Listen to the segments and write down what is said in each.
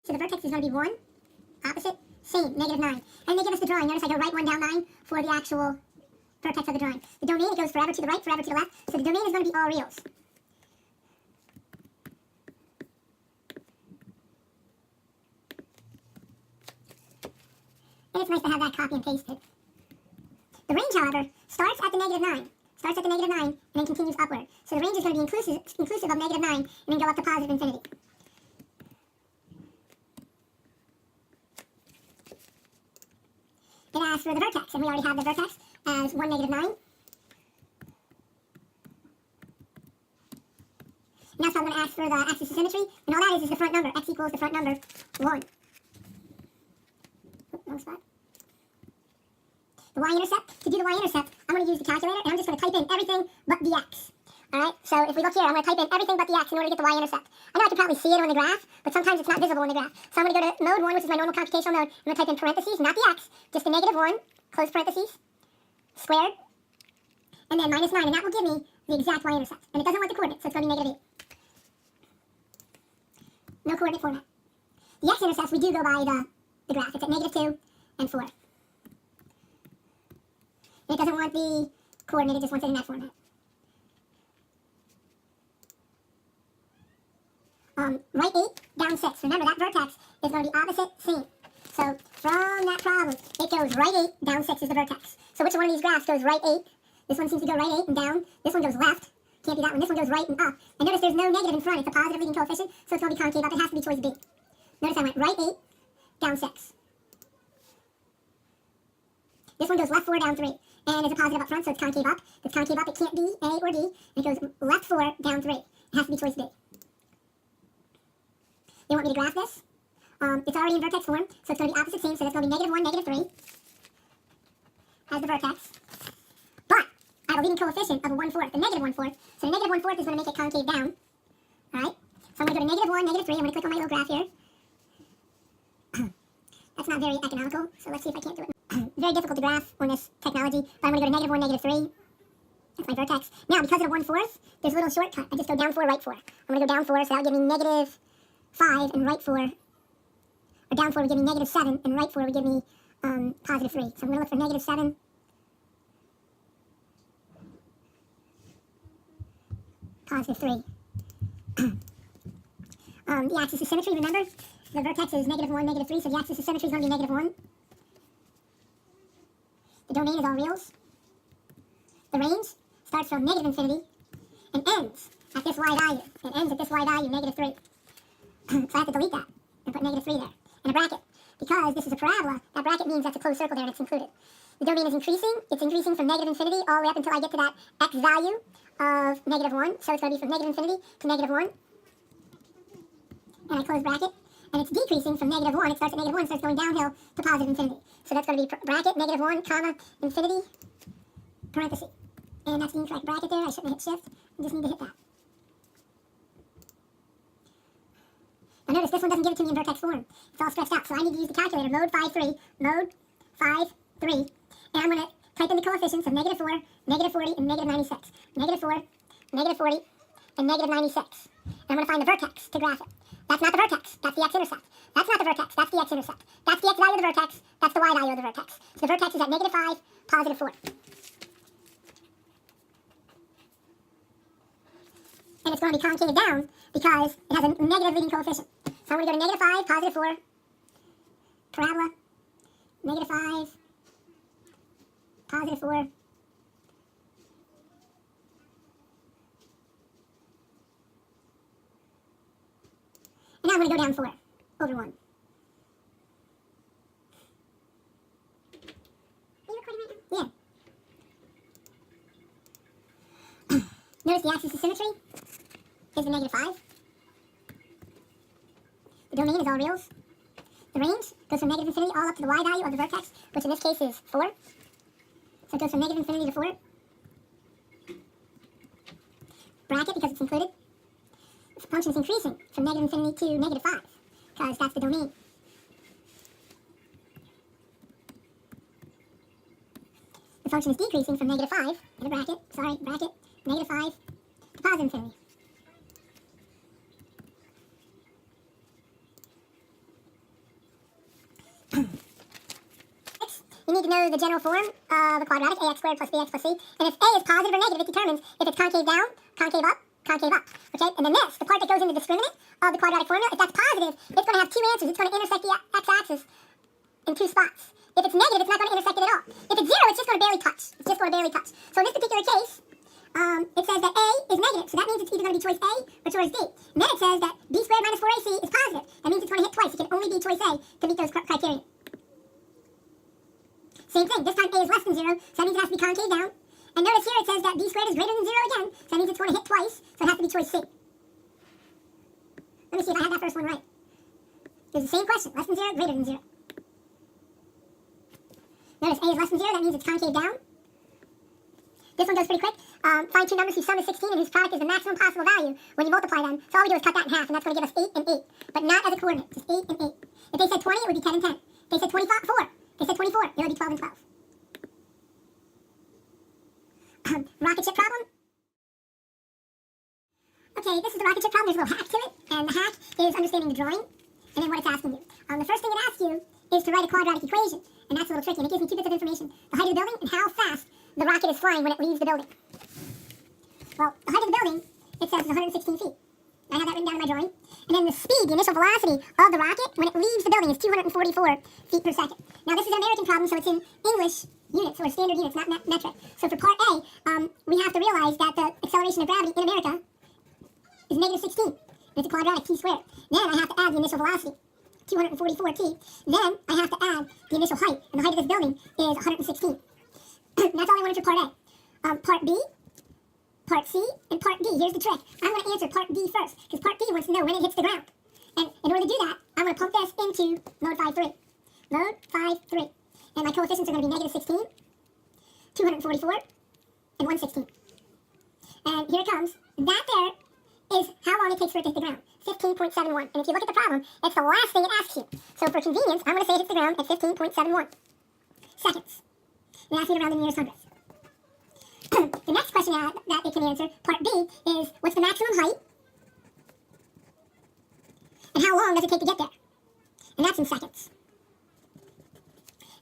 So the vertex is going to be 1, opposite, same, -9. And they give us the drawing. Notice I go right 1 down 9 for the actual vertex of the drawing. The domain, it goes forever to the right, forever to the left. So the domain is going to be all reals. And it's nice to have that copy and pasted. The range, however, starts at the -9. Starts at the -9 and then continues upward. So the range is going to be inclusive of -9 and then go up to positive infinity. It asks for the vertex, and we already have the vertex as 1, -9. Now so I'm going to ask for the axis of symmetry, and all that is the front number. X equals the front number 1. Wrong spot. The y-intercept, to do the y-intercept, I'm going to use the calculator, and I'm just going to type in everything but the x. Alright, so if we look here, I'm going to type in everything but the x in order to get the y-intercept. I know I can probably see it on the graph, but sometimes it's not visible in the graph. So I'm going to go to mode 1, which is my normal computational mode. I'm going to type in parentheses, not the x, just the -1, close parentheses, squared, and then -9, and that will give me the exact y-intercept. And it doesn't want the coordinate, so it's going to be -8. No coordinate format. The x-intercepts, we do go by the graph. It's at -2 and 4. And it doesn't want the coordinate, it just wants it in that format. Right 8, down 6. Remember, that vertex is going to be opposite, same. So from that problem, it goes right 8, down 6 is the vertex. So which one of these graphs goes right 8? This one seems to go right 8 and down. This one goes left. Can't be that one. This one goes right and up. And notice there's no negative in front. It's a positive leading coefficient, so it's going to be concave up. It has to be choice B. Notice I went right 8, down 6. This one goes left 4, down 3. And it's a positive up front, so it's concave up. If it's concave up, it can't be A or D. And it goes left 4, down 3. It has to be choice B. They want me to graph this. It's already in vertex form, so it's going to be opposite same, so that's going to be -1, -3 as the vertex. But I have a leading coefficient of a 1/4, the -1/4. So the -1/4 is going to make it concave down. Alright? So I'm going to go to -1, -3. I'm going to click on my little graph here. That's not very economical, so let's see if I can't do it. Very difficult to graph on this technology, but I'm going to go to -1, -3. That's my vertex. Now, because of the 1/4, there's a little shortcut. I just go down 4, right 4. I'm going to go down 4, so that'll give me -5 and right 4. Or down 4 would give me -7, and right 4 would give me +3. So I'm going to look for -7. +3. The axis of symmetry, remember? The vertex is -1, -3, so the axis of symmetry is going to be -1. The domain is all reals. The range starts from -infinity and ends at this y value. It ends at this y value, -3. So I have to delete that and put -3 there. And a bracket. Because this is a parabola, that bracket means that's a closed circle there and it's included. The domain is increasing. It's increasing from -infinity all the way up until I get to that x value of -1. So it's going to be from -infinity to -1. And I close bracket. And it's decreasing from -1. It starts at -1, so it's going downhill to positive infinity. So that's going to be bracket, -1, comma, infinity, parenthesis. And that's the incorrect bracket there. I shouldn't hit shift. I just need to hit that. Now notice this one doesn't give it to me in vertex form. It's all stretched out. So I need to use the calculator, mode 5-3, mode 5-3. And I'm going to type in the coefficients of -4, -40, and -96. -4, -40, and -96. And I'm going to find the vertex to graph it. That's not the vertex. That's the x-intercept. That's not the vertex. That's the x-intercept. That's the x value of the vertex. That's the y value of the vertex. So the vertex is at -5, +4. And it's going to be concave down because it has a negative leading coefficient. So I'm going to go to -5, +4, parabola, -5, +4, and now I'm going to go down 4 over 1. Are you recording right now? Yeah. Notice the axis of symmetry is the -5. The domain is all reals. The range goes from -infinity all up to the y value of the vertex, which in this case is 4. So it goes from -infinity to 4. Bracket because it's included. The function is increasing from -infinity to -5 because that's the domain. The function is decreasing from -5 in a bracket, bracket, -5 to +infinity. You need to know the general form of a quadratic, ax squared plus bx plus c. And if a is positive or negative, it determines if it's concave down, concave up, concave up. Okay? And then this, the part that goes in the discriminant of the quadratic formula, if that's positive, it's going to have two answers. It's going to intersect the x-axis in two spots. If it's negative, it's not going to intersect it at all. If it's zero, it's just going to barely touch. It's just going to barely touch. So in this particular case, it says that a is negative. So that means it's either going to be choice A or choice D. And then it says that b squared minus 4ac is positive. That means it's going to hit twice. It can only be choice A to meet those criteria. Same thing. This time a is less than 0, so that means it has to be concave down. And notice here it says that b squared is greater than 0 again, so that means it's going to hit twice, so it has to be choice C. Let me see if I had that first one right. It's the same question. Less than 0, greater than 0. Notice a is less than 0, that means it's concave down. This one goes pretty quick. Find two numbers whose sum is 16 and whose product is the maximum possible value when you multiply them. So all we do is cut that in half, and that's going to give us 8 and 8. But not as a coordinate, just 8 and 8. If they said 20, it would be 10 and 10. If they said 24, they said 24, it would be 12 and 12. Rocket ship problem. Okay, this is the rocket ship problem. There's a little hack to it, and the hack is understanding the drawing, and then what it's asking you. The first thing it asks you is to write a quadratic equation, and that's a little tricky, and it gives me two bits of information. The height of the building and how fast the rocket is flying when it leaves the building. Well, the height of the building, it says is 116 feet. I have that written down in my drawing. And then the speed, the initial velocity of the rocket when it leaves the building is 244 feet per second. Now this is an American problem, so it's in English units, or standard units, not metric. So for part A, we have to realize that the acceleration of gravity in America is negative 16. And it's a quadratic, t squared. Then I have to add the initial velocity, 244 t. Then I have to add the initial height, and the height of this building is 116. That's all I wanted for part A. Part B, part C, and part D. Here's the trick. I'm going to answer part D first, because part D wants to know when it hits the ground. And in order to do that, I'm going to pump this into mode 5-3. Mode 5-3. And my coefficients are going to be negative 16, 244, and 116. And here it comes. That there is how long it takes for it to hit the ground. 15.71. And if you look at the problem, it's the last thing it asks you. So for convenience, I'm going to say it hits the ground at 15.71 seconds. And ask me to round in nearest hundredths. The next question that it can answer, part B, is what's the maximum height? And how long does it take to get there? And that's in seconds.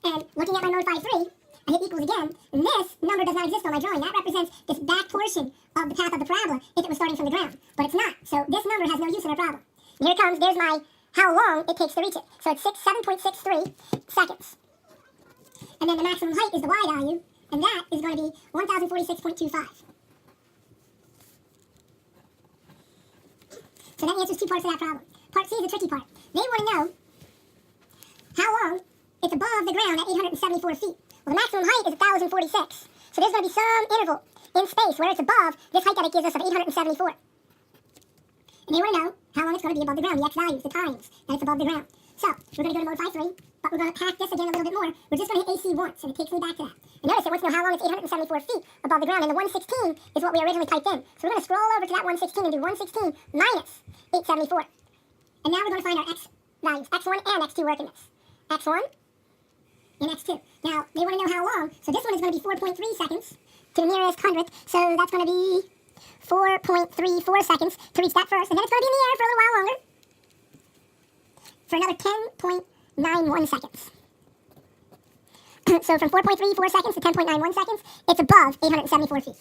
And looking at my mode 5-3, I hit equals again, and this number does not exist on my drawing. That represents this back portion of the path of the parabola if it was starting from the ground. But it's not, so this number has no use in our problem. And here it comes, there's my how long it takes to reach it. So it's 7.63 seconds. And then the maximum height is the y value, and that is going to be 1,046.25. So that answers two parts of that problem. Part C is the tricky part. They want to know how long it's above the ground at 874 feet. Well, the maximum height is 1,046. So there's going to be some interval in space where it's above this height that it gives us of 874. And they want to know how long it's going to be above the ground, the x values, the times that it's above the ground. So we're going to go to mode 5-3, but we're going to pack this again a little bit more. We're just going to hit AC once, and it takes me back to that. And notice it wants to know how long it's 874 feet above the ground, and the 116 is what we originally typed in. So we're going to scroll over to that 116 and do 116 minus 874. And now we're going to find our x values, x1 and x2 work in this. x1 and x2. Now, they want to know how long, so this one is going to be 4.3 seconds to the nearest hundredth, so that's going to be 4.34 seconds to reach that first, and then it's going to be in the air for a little while longer, for another 10.91 seconds. So from 4.34 seconds to 10.91 seconds, it's above 874 feet.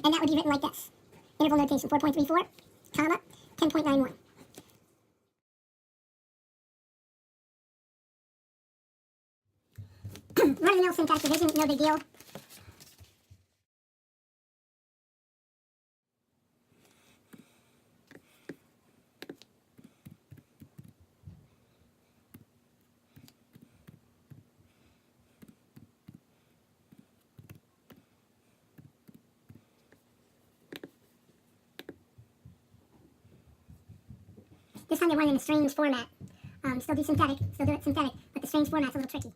And that would be written like this. Interval notation, 4.34, comma, 10.91. Run-of-the-mill syntax division, no big deal. This time they want it in a strange format. Still do it synthetic, but the strange format's a little tricky.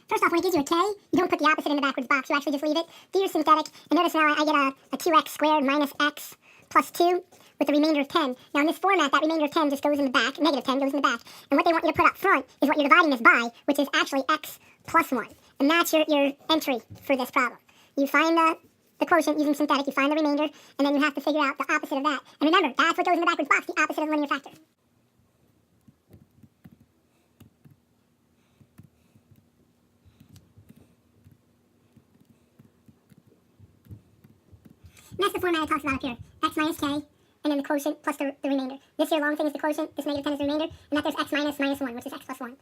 First off, when it gives you a k, you don't put the opposite in the backwards box. You actually just leave it. Do your synthetic, and notice now I get a 2x squared minus x plus 2 with the remainder of 10. Now in this format, that remainder of 10 just goes in the back, negative 10 goes in the back. And what they want you to put up front is what you're dividing this by, which is actually x plus 1. And that's your entry for this problem. You find the quotient using synthetic, you find the remainder, and then you have to figure out the opposite of that. And remember, that's what goes in the backwards box, the opposite of the linear factor. And that's the format it talks about up here. X minus k, and then the quotient plus the remainder. This here long thing is the quotient, this negative 10 is the remainder, and that there's x minus 1, which is x plus 1.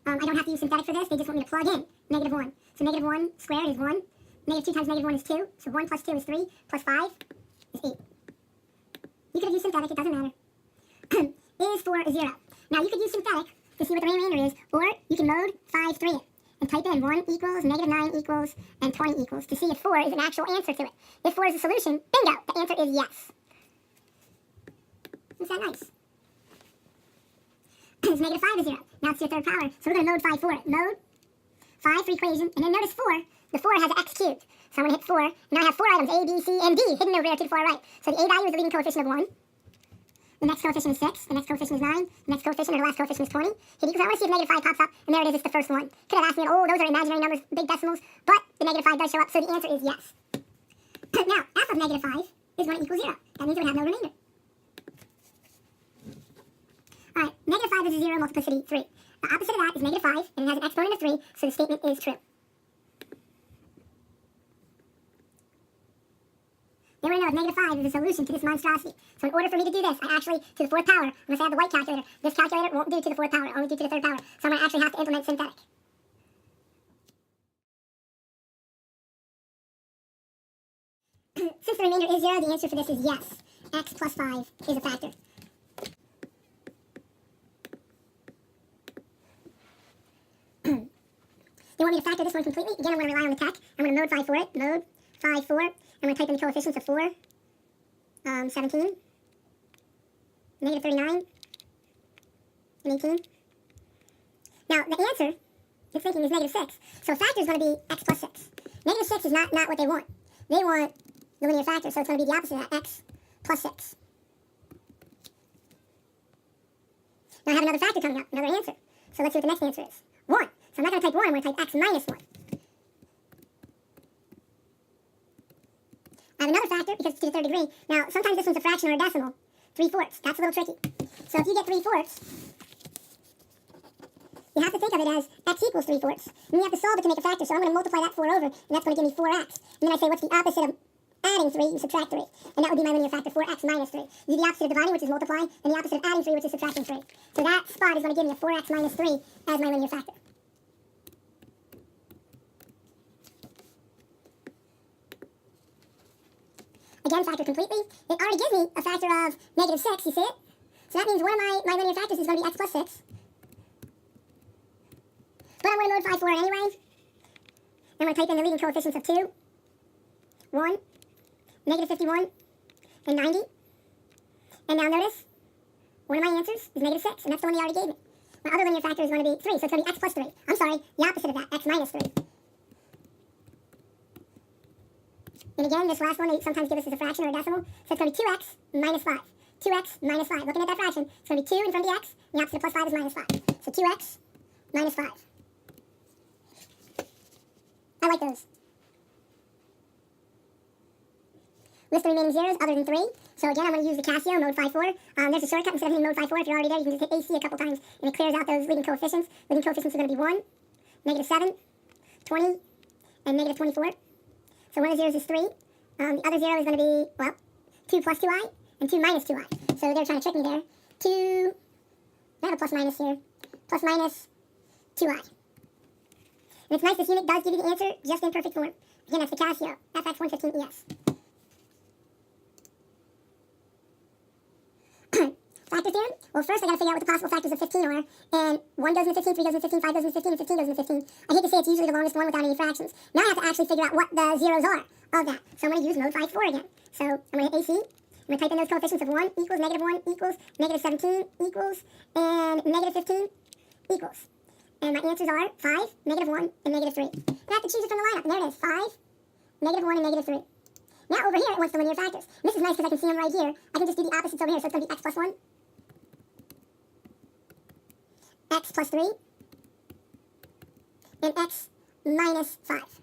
I don't have to use synthetic for this, they just want me to plug in negative 1. So negative 1 squared is 1, negative 2 times negative 1 is 2, so 1 plus 2 is 3, plus 5 is 8. You could have used synthetic, it doesn't matter. Is 4 0. Now you could use synthetic to see what the remainder is, or you can mode 5 3 it and type in 1 equals, negative 9 equals, and 20 equals to see if 4 is an actual answer to it. If 4 is a solution, bingo, the answer is yes. Isn't that nice? It's negative 5 is 0. Now it's your third power, so we're going to mode 5 for it. Mode 5 for equation, and then notice 4. The 4 has an x cubed, so I'm going to hit 4. And now I have 4 items, A, B, C, and D, hidden over there to the far right. So the A value is the leading coefficient of 1. The next coefficient is 6, the next coefficient is 9, the next coefficient or the last coefficient is 20. Hit equals, I want to see if negative 5 pops up, and there it is, it's the first one. Could have asked me, oh, those are imaginary numbers, big decimals, but the negative 5 does show up, so the answer is yes. Now, f of negative 5 is going to equal 0. That means it would have no remainder. Alright, negative 5 is a 0, multiplicity 3. The opposite of that is negative 5, and it has an exponent of 3, so the statement is true. They want to know if negative 5 is a solution to this monstrosity. So in order for me to do this, I actually, to the fourth power, unless I have the white calculator, this calculator won't do to the fourth power, only do to the third power. So I'm going to actually have to implement synthetic. Since the remainder is 0, the answer for this is yes. X plus 5 is a factor. They want me to factor this one completely. Again, I'm going to rely on the tech. I'm going to mode 5 for it. Mode 5 for. I'm going to type in the coefficients of 4. 17. Negative 39. And 18. Now, the answer, it's thinking, is negative 6. So a factor is going to be x plus 6. Negative 6 is not what they want. They want the linear factor, so it's going to be the opposite of that, x plus 6. Now I have another factor coming up, another answer. So let's see what the next answer is. 1. So I'm not going to type 1, I'm going to type x minus 1. I have another factor because it's to the third degree. Now, sometimes this one's a fraction or a decimal. 3/4. That's a little tricky. So if you get 3/4, you have to think of it as x equals 3/4. And you have to solve it to make a factor. So I'm going to multiply that 4 over, and that's going to give me 4x. And then I say, what's the opposite of adding 3? You subtract 3. And that would be my linear factor, 4x minus 3. You do the opposite of dividing, which is multiply, and the opposite of adding 3, which is subtracting 3. So that spot is going to give me a 4x minus 3 as my linear factor. Again, factor completely. It already gives me a factor of negative 6, you see it? So that means one of my linear factors is going to be x plus 6. But I'm going to mode 5 for it anyway. I'm going to type in the leading coefficients of 2, 1, negative 51, and 90. And now notice, one of my answers is negative 6, and that's the one he already gave me. My other linear factor is going to be 3, so it's going to be x plus 3. I'm sorry, the opposite of that, x minus 3. And again, this last one, they sometimes give us as a fraction or a decimal. So it's going to be 2x minus 5. 2x minus 5. Looking at that fraction, it's going to be 2 in front of the x, and the opposite of plus 5 is minus 5. So 2x minus 5. I like those. List the remaining zeros other than 3. So again, I'm going to use the Casio, mode 5 4. There's a shortcut. Instead of hitting mode 5 4, if you're already there, you can just hit AC a couple times, and it clears out those leading coefficients. Leading coefficients are going to be 1, negative 7, 20, and negative 24. So one of the zeros is 3. The other 0 is going to be, well, 2 plus 2i and 2 minus 2i. So they're trying to trick me there. 2, I have a plus minus here. Plus minus 2i. And it's nice, this unit does give you the answer just in perfect form. Again, that's the Casio, FX115ES. Factor theorem? Well, first I got to figure out what the possible factors of 15 are. And 1 goes into 15, 3 goes into 15, 5 goes into 15, and 15 goes into 15. I hate to say it's usually the longest one without any fractions. Now I have to actually figure out what the zeros are of that. So I'm going to use mode 5 4 again. So I'm going to hit AC. I'm going to type in those coefficients of 1 equals, negative 1 equals, negative 17 equals, and negative 15 equals. And my answers are 5, negative 1, and negative 3. And I have to choose it from the lineup. And there it is, 5, negative 1, and negative 3. Now over here it wants the linear factors. And this is nice because I can see them right here. I can just do the opposites over here. So it's going to be x plus 1. X plus 3, and x minus 5.